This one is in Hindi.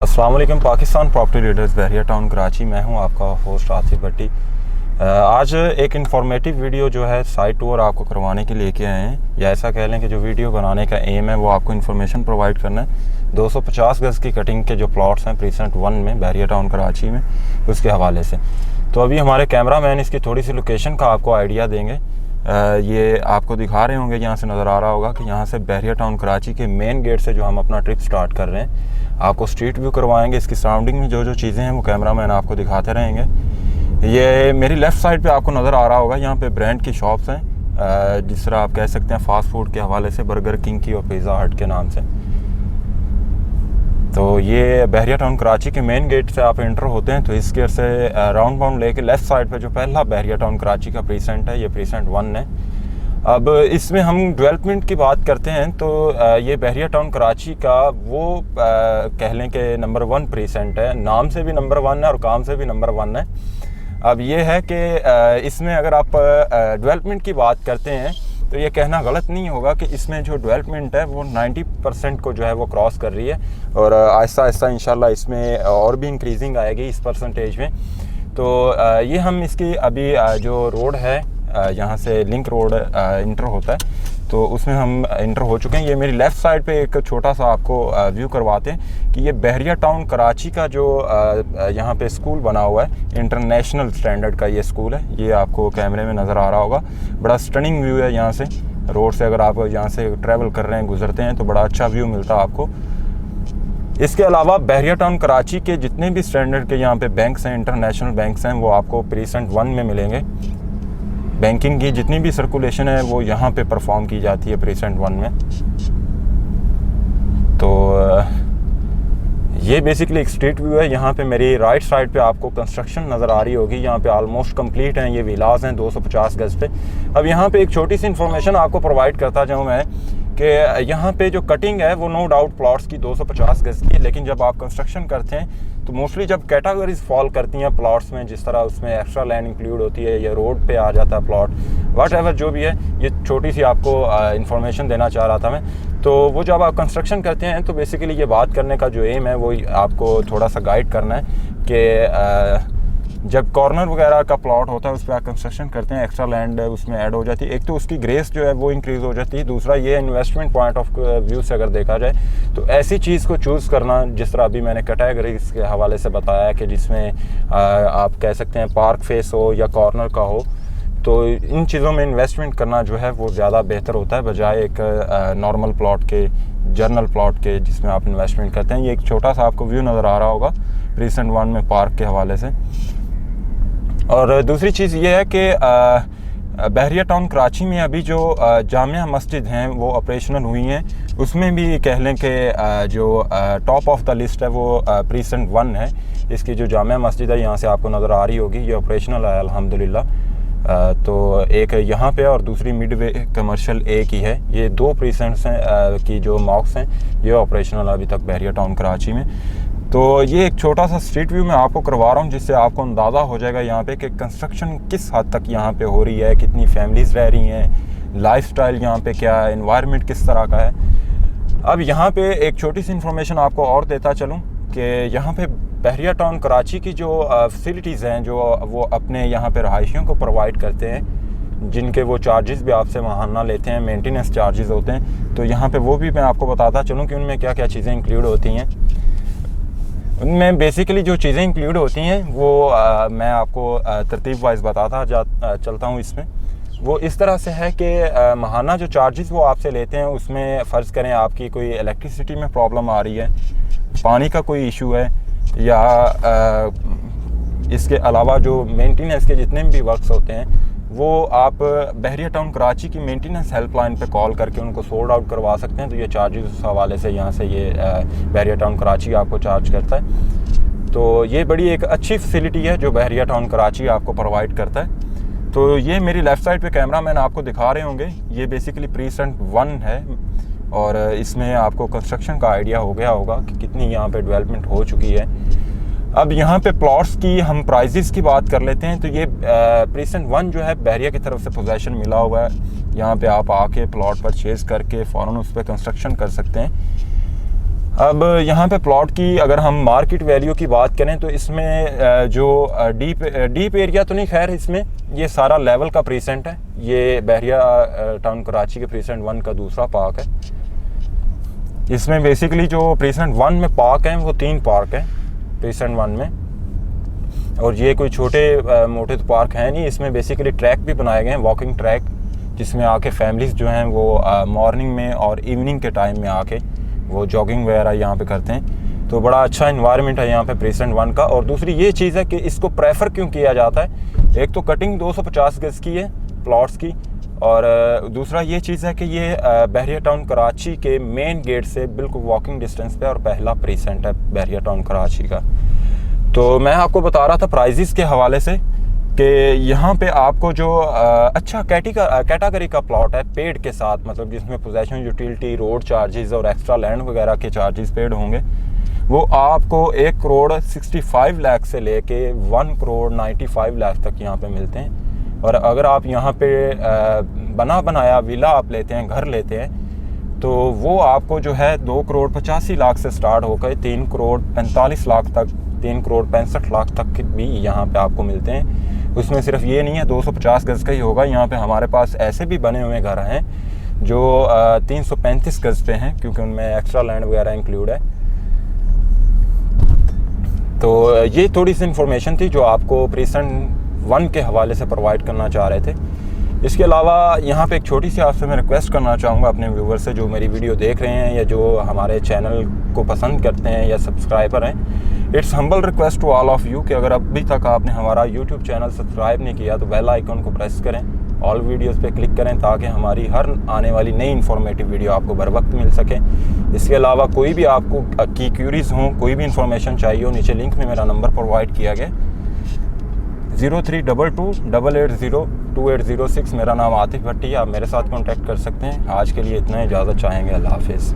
अस्सलाम वालेकुम। पाकिस्तान प्रॉपर्टी लीडर्स बहरिया टाउन कराची, मैं हूं आपका होस्ट आसिफ भट्टी। आज एक इन्फॉर्मेटिव वीडियो जो है साइट टूर आपको करवाने के लिए लेके आए हैं, या ऐसा कह लें कि जो वीडियो बनाने का एम है वो आपको इन्फॉर्मेशन प्रोवाइड करना है 250 गज़ की कटिंग के जो प्लॉट्स हैं प्रीसेंट 1 में बहरिया टाउन कराची में, उसके हवाले से। तो अभी हमारे कैमरा मैन इसकी थोड़ी सी लोकेशन का आपको आइडिया देंगे। ये आपको दिखा रहे होंगे, यहाँ से नज़र आ रहा होगा कि यहाँ से बहरिया टाउन कराची के मेन गेट से जो हम अपना ट्रिप स्टार्ट कर रहे हैं, आपको स्ट्रीट व्यू करवाएंगे। इसकी सराउंडिंग में जो जो चीज़ें हैं वो कैमरा मैन आपको दिखाते रहेंगे। ये मेरी लेफ़्ट साइड पे आपको नज़र आ रहा होगा, यहाँ पे ब्रांड की शॉप्स हैं, जिस तरह आप कह सकते हैं फ़ास्ट फूड के हवाले से बर्गर किंग की और पिज़्ज़ा हट के नाम से। तो ये बहरिया टाउन कराची के मेन गेट से आप एंटर होते हैं तो इस गेट से राउंड बाउंड लेके लेफ़्ट साइड पे जो पहला बहरिया टाउन कराची का प्रीसेंट है, ये प्रीसेंट 1 है। अब इसमें हम डेवलपमेंट की बात करते हैं तो ये बहरिया टाउन कराची का वो कह लें कि नंबर 1 प्रीसेंट है। नाम से भी नंबर 1 है और काम से भी नंबर 1 है। अब ये है कि इसमें अगर आप डेवलपमेंट की बात करते हैं तो ये कहना गलत नहीं होगा कि इसमें जो डेवलपमेंट है वो 90% को जो है वो क्रॉस कर रही है, और आहिस्ता आहिस्ता इंशाल्लाह इसमें और भी इंक्रीजिंग आएगी इस परसेंटेज में। तो ये हम इसकी अभी जो रोड है, यहाँ से लिंक रोड इंटर होता है, तो उसमें हम इंटर हो चुके हैं। ये मेरी लेफ़्ट साइड पे एक छोटा सा आपको व्यू करवाते हैं कि ये बहरिया टाउन कराची का जो यहाँ पे स्कूल बना हुआ है, इंटरनेशनल स्टैंडर्ड का ये स्कूल है। ये आपको कैमरे में नज़र आ रहा होगा। बड़ा स्टनिंग व्यू है यहाँ से रोड से, अगर आप यहाँ से ट्रैवल कर रहे हैं, गुजरते हैं तो बड़ा अच्छा व्यू मिलता है आपको। इसके अलावा बहरिया टाउन कराची के जितने भी स्टैंडर्ड के यहाँ पे बैंक्स हैं, इंटरनेशनल बैंक्स हैं, वो आपको प्रीसेंट 1 में मिलेंगे। बैंकिंग की जितनी भी सर्कुलेशन है वो यहाँ पे परफॉर्म की जाती है प्रीसेंट 1 में। तो ये बेसिकली एक स्ट्रीट व्यू है। यहाँ पे मेरी राइट साइड पे आपको कंस्ट्रक्शन नज़र आ रही होगी। यहाँ पे ऑलमोस्ट कंप्लीट हैं, ये विलास हैं 250 गज़ पे। अब यहाँ पे एक छोटी सी इन्फॉर्मेशन आपको प्रोवाइड करता जाऊँ मैं कि यहाँ पे जो कटिंग है वो नो डाउट प्लॉट्स की 250 गज़ की है, लेकिन जब आप कंस्ट्रक्शन करते हैं तो मोस्टली जब कैटेगरीज फॉल करती हैं प्लॉट्स में, जिस तरह उसमें एक्स्ट्रा लैंड इंक्लूड होती है या रोड पे आ जाता है प्लॉट, वट एवर जो भी है, ये छोटी सी आपको इन्फॉर्मेशन देना चाह रहा था मैं। तो वो जब आप कंस्ट्रक्शन करते हैं तो बेसिकली ये बात करने का जो एम है वो आपको थोड़ा सा गाइड करना है कि जब कॉर्नर वगैरह का प्लॉट होता है उस पर आप कंस्ट्रक्शन करते हैं, एक्स्ट्रा लैंड उसमें ऐड हो जाती है। एक तो उसकी ग्रेस जो है वो इंक्रीज़ हो जाती है, दूसरा ये इन्वेस्टमेंट पॉइंट ऑफ व्यू से अगर देखा जाए तो ऐसी चीज़ को चूज़ करना, जिस तरह अभी मैंने कैटेगरीज के हवाले से बताया कि जिसमें आप कह सकते हैं पार्क फेस हो या कॉर्नर का हो, तो इन चीज़ों में इन्वेस्टमेंट करना जो है वो ज़्यादा बेहतर होता है बजाय एक नॉर्मल प्लॉट के, जर्नल प्लॉट के, जिसमें आप इन्वेस्टमेंट करते हैं। ये एक छोटा सा आपको व्यू नज़र आ रहा होगा प्रीसेंट 1 में पार्क के हवाले से। और दूसरी चीज़ ये है कि बहरिया टाउन कराची में अभी जो जामिया मस्जिद हैं वो ऑपरेशनल हुई हैं, उसमें भी कह लें कि जो टॉप ऑफ द लिस्ट है वो प्रीसेंट 1 है। इसकी जो जामिया मस्जिद है यहाँ से आपको नज़र आ रही होगी, ये ऑपरेशनल है अल्हम्दुलिल्लाह। तो एक यहाँ पे और दूसरी मिडवे कमर्शियल ए की है। ये 2 प्रीसेंट्स हैं की जो मॉक्स हैं, ये ऑपरेशनल अभी तक बहरिया टाउन कराची में। तो ये एक छोटा सा स्ट्रीट व्यू मैं आपको करवा रहा हूँ, जिससे आपको अंदाज़ा हो जाएगा यहाँ पे कि कंस्ट्रक्शन किस हद तक यहाँ पे हो रही है, कितनी फैमिलीज़ रह रही हैं, लाइफस्टाइल यहाँ पे क्या है, एनवायरनमेंट किस तरह का है। अब यहाँ पे एक छोटी सी इन्फॉर्मेशन आपको और देता चलूँ कि यहाँ पे बहरिया टाउन कराची की जो फैसिलिटीज़ हैं जो वो अपने यहाँ पे रहायशियों को प्रोवाइड करते हैं, जिनके वो चार्जेस भी आपसे माहाना लेते हैं, मेंटेनेंस चार्जेस होते हैं, तो यहाँ पे वो भी मैं आपको बताता चलूँ कि उनमें क्या क्या चीज़ें इंक्लूड होती हैं। उनमें बेसिकली जो चीज़ें इंक्लूड होती हैं वो मैं आपको तरतीब वाइज बताता चलता हूँ। इसमें वो इस तरह से है कि माहाना जो चार्जेस वो आपसे लेते हैं उसमें फ़र्ज़ करें आपकी कोई इलेक्ट्रिसिटी में प्रॉब्लम आ रही है, पानी का कोई इशू है, या इसके अलावा जो मेंटेनेंस के जितने भी वर्क्स होते हैं वो आप बहरिया टाउन कराची की मेंटेनेंस हेल्पलाइन पे कॉल करके उनको सोर्ट आउट करवा सकते हैं। तो ये चार्जेस उस हवाले से यहाँ से ये बहरिया टाउन कराची आपको चार्ज करता है। तो ये बड़ी एक अच्छी फैसिलिटी है जो बहरिया टाउन कराची आपको प्रोवाइड करता है। तो ये मेरी लेफ़्ट साइड पे कैमरा मैन आपको दिखा रहे होंगे, ये बेसिकली प्रीसेंट 1 है, और इसमें आपको कंस्ट्रक्शन का आइडिया हो गया होगा कि कितनी यहाँ पे डेवलपमेंट हो चुकी है। अब यहाँ पे प्लॉट्स की हम प्राइजेस की बात कर लेते हैं। तो ये प्रीसेंट 1 जो है बहरिया की तरफ से पोजेसन मिला हुआ है। यहाँ पे आप आके प्लॉट परचेज़ करके फ़ौरन उस पर कंस्ट्रक्शन कर सकते हैं। अब यहाँ पे प्लॉट की अगर हम मार्केट वैल्यू की बात करें तो इसमें जो डीप एरिया तो नहीं, खैर इसमें ये सारा लेवल का प्रीसेंट है। ये बहरिया टाउन कराची के प्रीसेंट 1 का दूसरा पार्क है। इसमें बेसिकली जो प्रीसेंट 1 में पार्क हैं वो 3 पार्क हैं प्रीसेंट 1 में, और ये कोई छोटे मोटे तो पार्क हैं नहीं। इसमें बेसिकली ट्रैक भी बनाए गए हैं, वॉकिंग ट्रैक, जिसमें आके फैमिलीज़ जो हैं वो मॉर्निंग में और इवनिंग के टाइम में आके वो जॉगिंग वगैरह यहाँ पे करते हैं। तो बड़ा अच्छा इन्वायरमेंट है यहाँ पे प्रीसेंट 1 का। और दूसरी ये चीज़ है कि इसको प्रेफर क्यों किया जाता है, एक तो कटिंग 250 गज की है प्लॉट्स की, और दूसरा ये चीज़ है कि ये बहरिया टाउन कराची के मेन गेट से बिल्कुल वॉकिंग डिस्टेंस पे और पहला प्रीसेंट है बहरिया टाउन कराची का। तो मैं आपको बता रहा था प्राइजेस के हवाले से कि यहाँ पे आपको जो अच्छा कैटेगरी का प्लॉट है पेड के साथ, मतलब जिसमें पोजेशन, यूटिलिटी, रोड चार्जेस और एक्स्ट्रा लैंड वगैरह के चार्जेस पेड होंगे, वो आपको 1 करोड़ 65 लाख से लेके 1 करोड़ 95 लाख तक यहाँ पे मिलते हैं। और अगर आप यहाँ पे बना बनाया विला आप लेते हैं, घर लेते हैं, तो वो आपको जो है 2 करोड़ 85 लाख से स्टार्ट होकर 3 करोड़ 45 लाख तक, 3 करोड़ 65 लाख तक भी यहाँ पे आपको मिलते हैं। उसमें सिर्फ ये नहीं है 250 गज़ का ही होगा, यहाँ पे हमारे पास ऐसे भी बने हुए घर हैं जो 335 गज़ पे हैं, क्योंकि उनमें एक्स्ट्रा लैंड वगैरह इंक्लूड है। तो ये थोड़ी सी इन्फॉर्मेशन थी जो आपको प्रीसेंट 1 के हवाले से प्रोवाइड करना चाह रहे थे। इसके अलावा यहाँ पे एक छोटी सी आपसे मैं रिक्वेस्ट करना चाहूँगा अपने व्यूवर से, जो मेरी वीडियो देख रहे हैं या जो हमारे चैनल को पसंद करते हैं या सब्सक्राइबर हैं, it's humble request to all of you कि अगर अभी तक आपने हमारा यूट्यूब चैनल सब्सक्राइब नहीं किया तो बेल आइकन को प्रेस करें, ऑल वीडियोज़ पे क्लिक करें, ताकि हमारी हर आने वाली नई इन्फॉर्मेटिव वीडियो आपको बर वक्त मिल सके। इसके अलावा कोई भी आपको की क्यूरीज़ हों, कोई भी इन्फॉर्मेशन चाहिए हो, नीचे लिंक में मेरा नंबर प्रोवाइड किया गया 0322 880 2806। मेरा नाम आतिफ भट्टी, आप मेरे साथ कॉन्टैक्ट कर सकते हैं। आज के लिए इतना, इजाज़त चाहेंगे। अल्लाह हाफिज़।